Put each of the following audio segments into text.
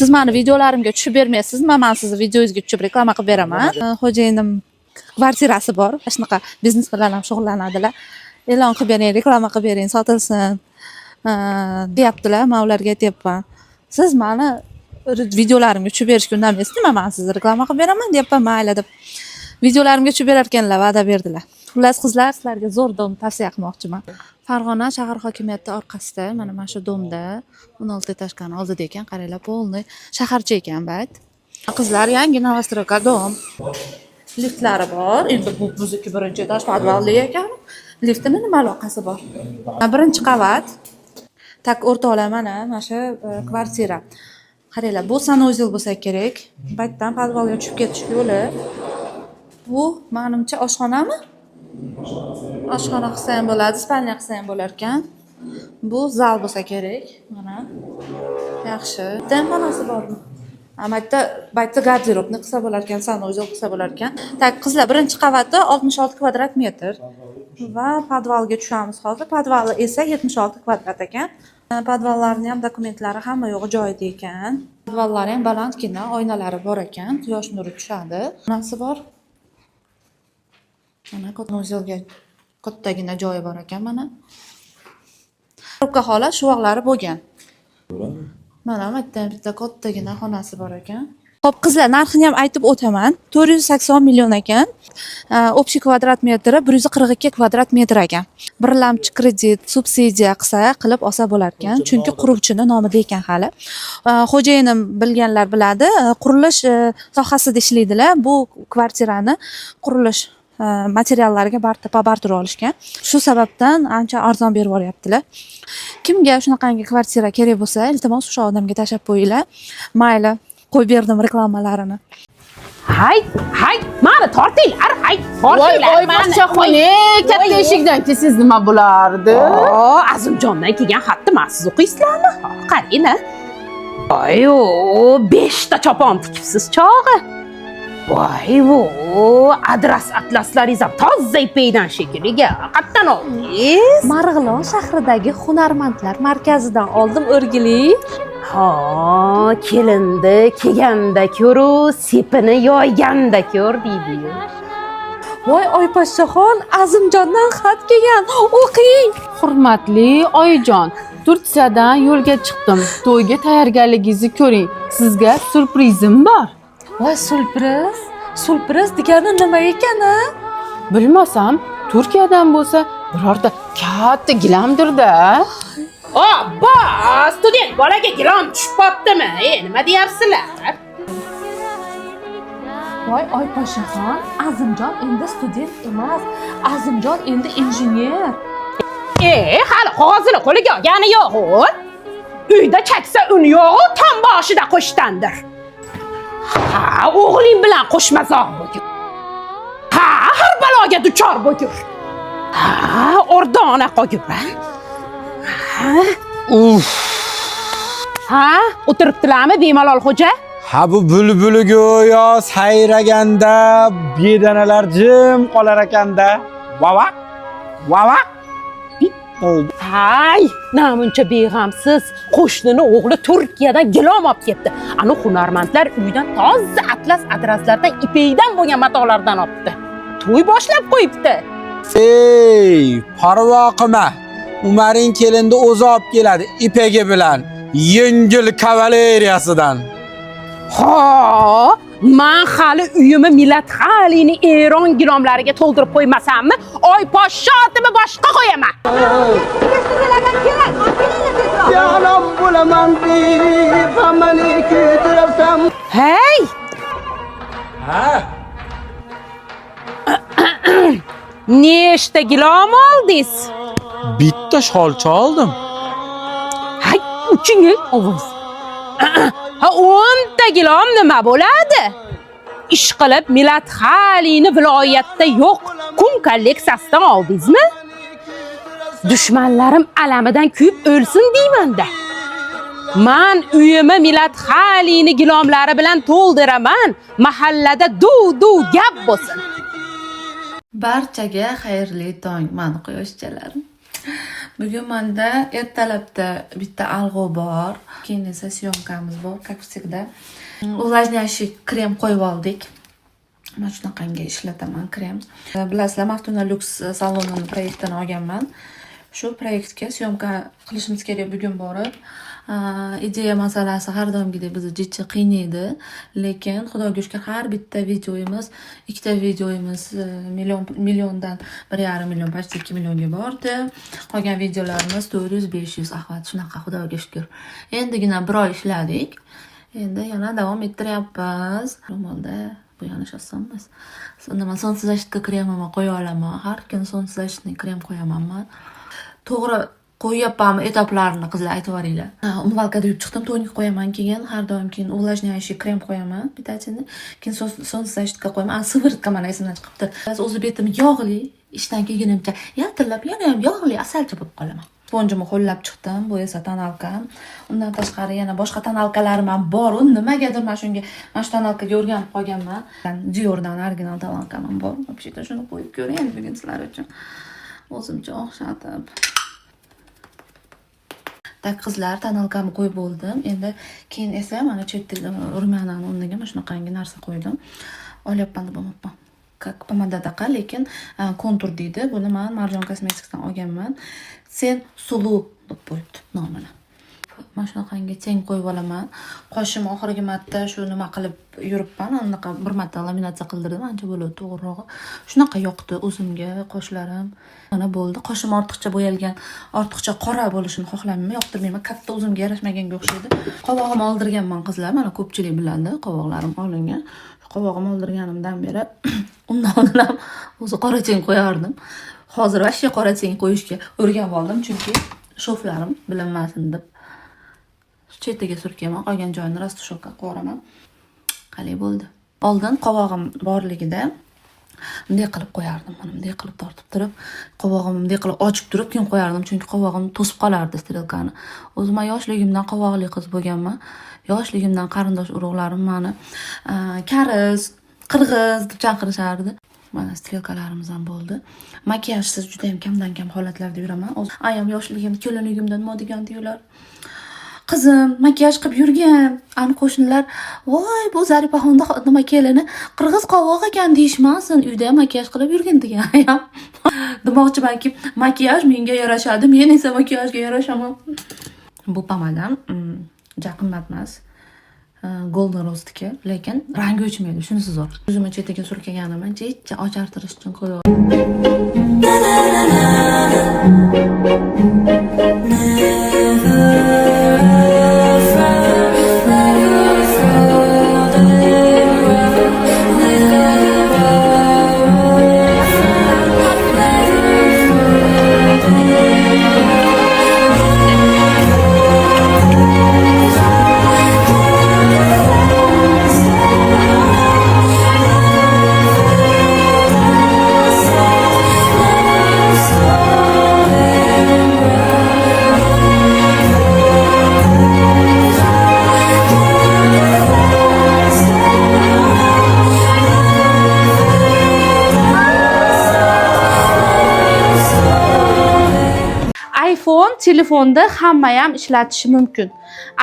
Siz meni videolarimga tushib bermaysizmi? Men sizni videongizga tushib reklama qilib beraman. Xo'jayinim kvartirasi bor. Shunaqa biznes bilan ham shug'ullanadilar. E'lon qilib bering, reklama qilib bering, sotilsin deyaptilar. Men ularga aytayapman. Siz meni videolarimga tushib berishga undamaysizmi? Men sizni reklama qilib beraman deyapman, mayli deb. Videolarimga tushib berar ekanlar, va'da berdilar. Xullas qizlar, sizlarga zo'r dom tavsiya qilmoqchiman. Farg'ona shahar hokimiyati orqasida, mana shu domda 16 etажkani oldida ekan, qaranglar, polniy shaharcha ekan bayt. Qizlar, yangi novostroyka dom. Liftlari bor. Endi bu bizniki birinchi etаж podvalli ekan. Liftning nima aloqasi bor? Birinchi qavat. Tak o'rtoqlar mana shu kvartira. Qaranglar, bu sanozel bo'lsa kerak. Baytdan podvalga tushib ketish yo'li. Bu menimcha oshxonami? Oshxona qilsa ham bo'ladi, spalnya qilsa ham bo'lar ekan. Bu zal bo'lsa kerak. Mana. Yaxshi. Xonasi bormi? Baytda garderobni qilsa bo'lar ekan, sanozel qilsa bo'lar ekan. Tak, qizlar, birinchi qavati 66 kvadrat metr va podvalga tushamiz hozir. Podvali esa 76 kvadrat ekan. Podvallarning ham dokumentlari hamma yo'g'i joyida ekan. Podvallari ham balandgina, oynalari bor ekan, quyosh nuri tushadi. Nasi bor? Mana sanozelga kattagina joyi bor ekan mana. Robka xola shuvoqlari bo'lgan. Mana bitta kattagina xonasi bor ekan. Xo'p, qizlar, narxini ham aytib o'taman. 480 million ekan. Общий kvadrat metri 142 kvadrat metr ekan. Birlamchi kredit, subsidiya qilsa qilib olsa bo'lar ekan, chunki quruvchini nomida ekan hali. Xo'jayinim bilganlar biladi, qurilish sohasida ishlaydilar. Bu kvartirani qurilish materiallariga barter olishgan. Shu sababdan ancha arzon berib yuryaptilar. Kimga shunaqangi kvartira kerak bo'lsa, iltimos o'sha odamga tashlab qo'yinglar. Mayli, qo'yib berdim reklamalarini. Hay, meni tortinglar, tortinglar. Voy, pochchaxona, katta eshikdan kelsangiz nima bo'lardi? Azimjondan kelgan xatni men siz o'qiysizlarmi? Qarang-a. Voy, 5 ta chopon tikibsiz chog'i. Voy, adres atlaslaringiz ham toza ipakdan shekilliga. Qayerdan oldingiz? Marg'ilon shahridagi hunarmandlar markazidan oldim, o'rgilik. Ha, kelindi kelganda ko'ru, sepini yoyganda ko'r deydi. Voy, Oyposhshaxon, Azimjondan xat kelgan. O'qing. Hurmatli oyijon, Turkiyadan yo'lga chiqdim. To'yga tayyorgarligingizni ko'ring. Sizga surprizim bor. Voy, surpriz? Surpriz degani nima ekan-a? Bilmasam, Turkiyadan bo'lsa, birorta katta gilamdir-da. Student bolaga gilam tushib qoptimi? Nima deyapsizlar? Voy, Oyposhshaxon, Azimjon endi student emas. Azimjon endi injener. Hali qog'ozini qo'liga olgani yo'q. Uyda chaksa un yo'q, tom boshida qo'shtandir. Ha, o'g'ling bilan qo'shmazoq bo'lgur. Ha, har baloga duchor bo'lgur. Ha, o'rdona qo'yib. Ha, o'tiribdilarmi bemalol xo'ja? Ha, bu bulbuli go'yo sayraganda bedanalar jim qolar ekanda. Vava. Hay, namuncha beg'amsiz. Qo'shnini o'g'li Turkiyadan gilom olib ketdi. Ana hunarmandlar uydan toza atlas adreslardan ipakdan bo'lgan matolardan olibdi. To'y boshlab qo'yibdi. Parvo qilma. Umaring kelindi o'zi olib keladi ipagi bilan, yengil kavaleriyasidan. Ha, men hali uyimni millat halini Eron gilomlariga to'ldirib qo'ymasammi, Oyposhsha otimi boshqa qo'yaman. Hey! Ha? Nechta gilom oldingiz? Bitta sholcha oldim. Hay, uchingi ovoz. Ha, 10 ta gilom nima bo'ladi? Ish qilib millat halini viloyatda yo'q kun kolleksiyasidan oldingizmi? Dushmanlarim alamidan kuyib o'lsin deyman-da. Men uyimni millat halini gilomlari bilan to'ldiraman. Mahallada duv gap bo'lsin. Barchaga xayrli tong, mani quyoshchalarim. Bugun menda ertalabda bitta alg'u bor, keyin esa syomkamiz bor, как всегда. Увлажняющий krem qo'yib oldik. Mana shunaqangi ishlataman krem. Bilasizlar, Maftuna Lux salonining proyektini olganman. Shu proyektga syomka qilishimiz kerak bugun borib. Ideya masalasi har doimgidek bizni jicha qiynaydi, lekin xudoga shukr har bitta videoyimiz, ikkita videoyimiz milliondan 1,5 million, почти 2 millionga bordi. Qolgan videolarimiz 400-500 ahvat, shunaqa xudoga shukr. Endigina bir oy ishladik. Endi yana davom ettiryapmiz. Ro'molda bu yana shosamiz. Undan so'nsizlashga kremimni qo'ya olaman. Har kuni so'nsizlashni krem qo'yaman. To'g'ri qo'yyapman etaplarini qizlar aytib yuboringlar. Umvalkada yurib chiqdim, tonik qo'yaman, keyin har doim keyin увлажняющий krem qo'yaman, bitachini, keyin so'nsizlashga qo'yaman. Siviritka mana esimdan chiqibdi. O'zi betim yog'li, ishdan kelganimcha yaltirlab, yana ham yog'li, asalchi bo'lib qolaman. Sponjimni qo'llab chiqdim, bu esa tonalkam. Undan tashqari yana boshqa tonalkalarim ham bor. Nimagadir men shunga mana shu tonalkaga o'rganib qolganman. Diordan original tonalkam ham bor. Вообще-то shuni qo'yib ko'ring bugun sizlar uchun. O'zimcha o'xshatib. Tak qizlar, tonalkamni qo'yib bo'ldim. Endi keyin esa mana chetdagi rumyanani o'rniga mana shunaqangi narsa qo'ydim. Olyapman deb bo'lmabman. Как pomadadaqa, lekin kontur deydi. Buni men Marjon Cosmetics'dan olganman. Sen suluv deb qo'yibdi nomini. Mana shunaqangi teng qo'yib olaman. Qoshim oxirgi marta shu nima qilib yuribman. Anaqa bir marta laminatsiya qildirdim, ancha bo'ldi to'g'rirog'i. Shunaqa yoqdi o'zimga qoshlarim. Mana bo'ldi. Qoshim ortiqcha bo'yalgan, ortiqcha qora bo'lishini xohlamayman, yoqtirmayman. Katta o'zimga yarashmaganga o'xshaydi. Qovog'im oldirganman qizlar. Mana ko'pchilik biladi, qovoqlarim olingan. Qovog'im oldirganimdan beri undan oldin ham o'zi qora teng qo'yardim. Hozir vashya qora teng qo'yishga o'rganib oldim, chunki shoflarim bilinmasin deb. Chetiga surkaman, qolgan joyini rastushokka qo'raman. Qalay bo'ldi. Oldin qovog'im borligida bunday qilib qo'yardim. Mana bunday qilib tortib turib, qovog'imni bunday qilib ochib turib, keyin qo'yardim, chunki qovog'im to'sib qolardi strelkani. O'zim yoshligimdan qovoqli qiz bo'lganman. Yoshligimdan qarindosh urug'larim meni kariz, qirg'iz deb chaqirishardi. Mana strelkalarimiz ham bo'ldi. Makiyajsiz juda ham kamdan kam holatlarda yuraman. Ayam yoshligim, kelinligimdan nima degan deyular. Qizim makiyaj qilib yurgan. Ani qo'shnilar, "Voy, bu Zaripaxonda nima kelini qirg'iz qovoq ekan deyishmasin, uyda makiyaj qilib yurgan" degan ayam. Demoqchimanki, makiyaj menga yarashadi, men esa makiyajga yarashaman. Bu pomadam juda qimmat emas. Golden Rose'niki, lekin rangi o'chmaydi, shunisi zo'r. O'zimni chetiga surkaganimni jicha ochartirish uchun qo'yib. iPhone telefonda hamma ham ishlatishi mumkin.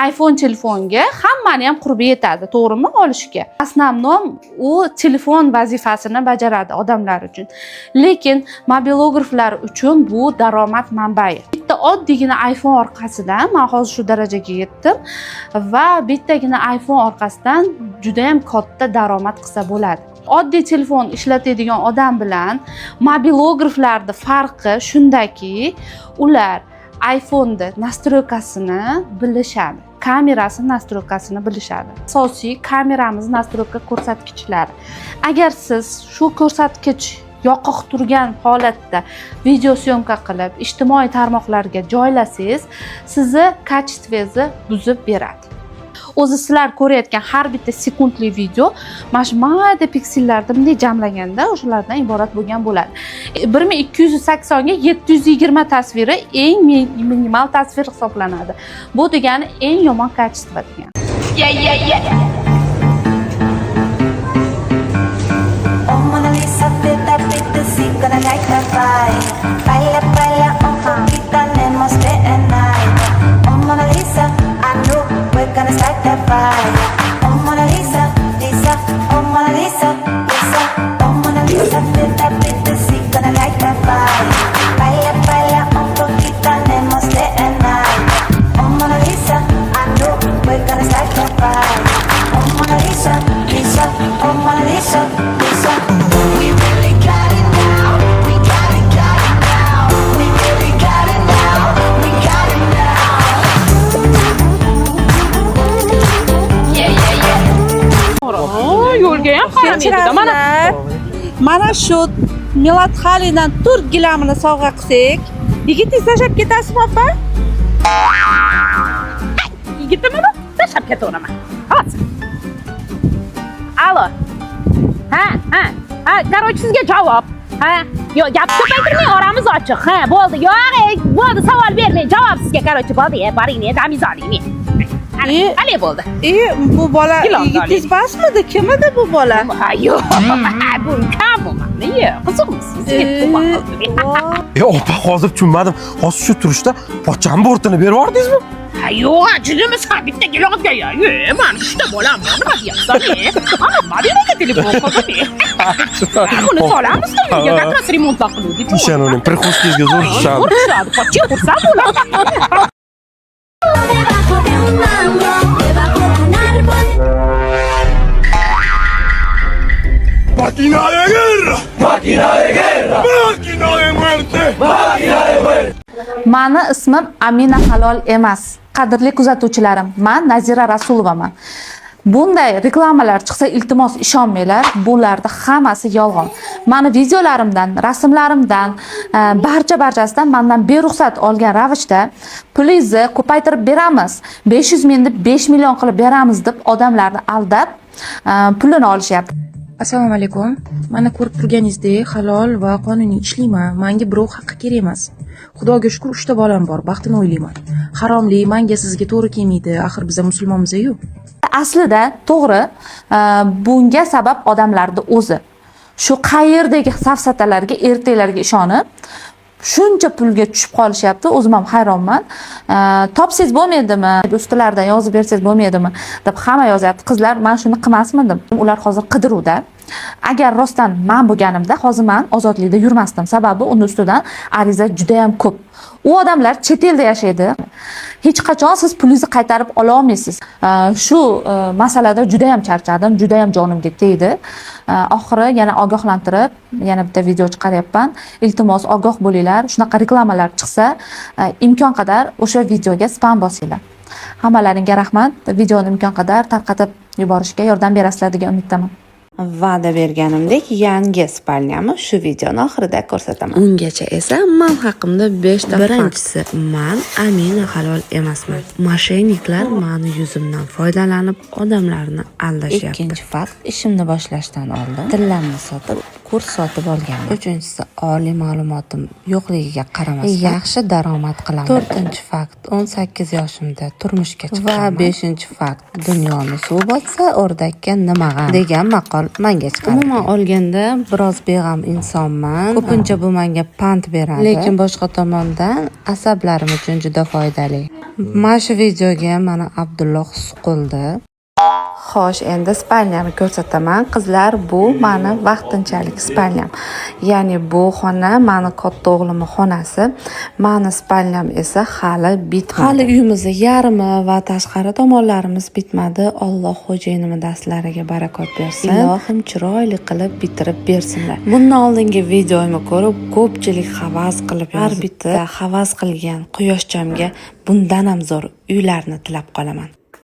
iPhone telefonga hammani ham qurbi yetadi, to'g'rimi, olishga. Asnomnom u telefon vazifasini bajaradi odamlar uchun. Lekin mobilograflar uchun bu daromad manbai. Bitta oddiygina iPhone orqasidan men hozir shu darajaga yetdim va bittagina iPhone orqasidan juda ham katta daromad qilsa bo'ladi. Oddiy telefon ishlatadigan odam bilan mobilograflarda farqi shundaki, ular iPhone'da nastroykasini bilishadi. Kamerasi nastroykasini bilishadi. Asosiy kameramiz nastroyka ko'rsatkichlari. Agar siz shu ko'rsatkich yoqiq turgan holatda video syomka qilib, ijtimoiy tarmoqlarga joylasangiz, sizni kачествоsi buzib beradi. O'zi sizlar ko'rayotgan har bitta sekundli video mana shu mayda piksellarda bunday jamlaganda o'shalardan iborat bo'lgan bo'ladi. 1280 ga 720 tasviri eng minimal tasvir hisoblanadi. Bu degani eng yomon качество degani. Oh, Mona Lisa, fit that with the sing, gonna like that vibe. Baila, baila, ham harom edi mana. Mana shu Milad Xalidan turk gilamini sovg'a qilsak, yigitingiz tashlab ketasizmi, opa? Yigitimni tashlab ketaveraman. Hozir. Alo. Ha, короче, sizga javob. Ha, yo, gap ko'paytirmang, oramiz ochiq. Ha, bo'ldi. Yo'q, bo'ldi, savol bermang. Javob sizga, короче, bo'ldi. Boring, damiz oling. Hali bo'ldi. Bu bola yigitingiz basmidi? Kim edi bu bola? Yo'q, bu kammi? Yo'q, qiziqmisiz? Opa, hozir tushunmadim. Hozir shu turishda pocham bortini berib yubordingizmi? Yo'q, jidimi bitta gilog'ga ya. Men ishda bo'laman. Nima deyapsan? Madinaga telefon qildim. Buni solamizmi? Uyga gaz remontlar qiluvdik. Ishonavering, prixoshkangizga zo'r ishadi. Urishadi, pochchi xursand bo'ladi. Debajo de un mango, debajo de un árbol. Máquina de guerra! Máquina de guerra! Máquina de muerte! Máquina de muerte! Mani ismim Amina Halol emas. Qadrli kuzatuvchilarim, men Nazira Rasulovaman. Bunday reklamalar chiqsa, iltimos ishonmanglar, bularda hammasi yolg'on. Meni videolarimdan, rasmlarimdan, barchasidan mendan beruxsat olgan ravishda pulingizni ko'paytirib beramiz, 500 mingni 5 million qilib beramiz deb odamlarni aldab, pulini olishyapti. Assalomu alaykum. Mana ko'rib turganingizdek, halol va qonuniy ishlayman. Menga birov haqqi kerak emas. Xudoga shukr 3 ta bolam bor, baxtini o'ylayman. Haromli menga sizga to'g'ri kelmaydi. Axir biz musulmonmiz-ku. Aslida to'g'ri, bunga sabab odamlarning o'zi. Shu qayerdagi safsatalarga, ertaklarga ishonib, shuncha pulga tushib qolishyapti. O'zim ham hayronman. Topsangiz bo'lmaydimi? Ustilardan yozib bersangiz bo'lmaydimi deb hamma yozyapti. Qizlar, men shuni qilmasmidim. Ular hozir qidiruvda. Agar rostdan men bo'lganimda, hozir men ozodlikda yurmasdim. Sababi uni ustidan ariza juda ham ko'p. U odamlar chet elda yashaydi. Hech qachon siz pulingizni qaytarib ola olmaysiz. Shu masalada juda ham charchadim, juda ham jonimga tegdi. Oxiri yana ogohlantirib, yana bitta video chiqaryapman. Iltimos ogoh bo'linglar. Shunaqa reklamalar chiqsa, imkon qadar o'sha videoga spam bosinglar. Hammalaringga rahmat. Videoni imkon qadar tarqatib yuborishga yordam berasizlar degan umiddaman. Va'da berganimdek yangi spalnyamni shu videoni oxirida ko'rsataman. Ungacha esa men haqimda 5 ta birinchisi, men Amina halol emasman. Moshenniklar meni yuzimdan foydalanib odamlarni aldashyapti. Ikkinchi fakt, ishimni boshlashdan oldin tillamni sotib, kurs sotib olganman. Uchinchisi, oliy ma'lumotim yo'qligiga qaramasdan yaxshi daromad qilaman. To'rtinchi fakt, 18 yoshimda turmushga chiqqanman. Va beshinchi fakt, dunyoni suv botsa o'rdakka nima g'am degan maqol menga chiqadi. Umuman olganda biroz beg'am insonman. Ko'pincha bu menga pand beradi, lekin boshqa tomondan asablarim uchun juda foydali. Mana shu videoga mana Abdulloh suqildi. Xo'sh, endi spalnyamni ko'rsataman. Qizlar, bu meni vaqtinchalik spalnyam. Ya'ni bu xona meni katta o'g'limning xonasi. Meni spalnyam esa hali bitmadi. Hali uyimizning yarmi va tashqari tomonlarimiz bitmadi. Alloh xo'jayinimning dastlariga barakot bersin. Ilohim chiroyli qilib bitirib bersinlar. Bundan oldingi videomni ko'rib, ko'pchilik havas qilib har bitta havas qilgan quyoshchamga bundan ham zo'r uylarni tilab qolaman.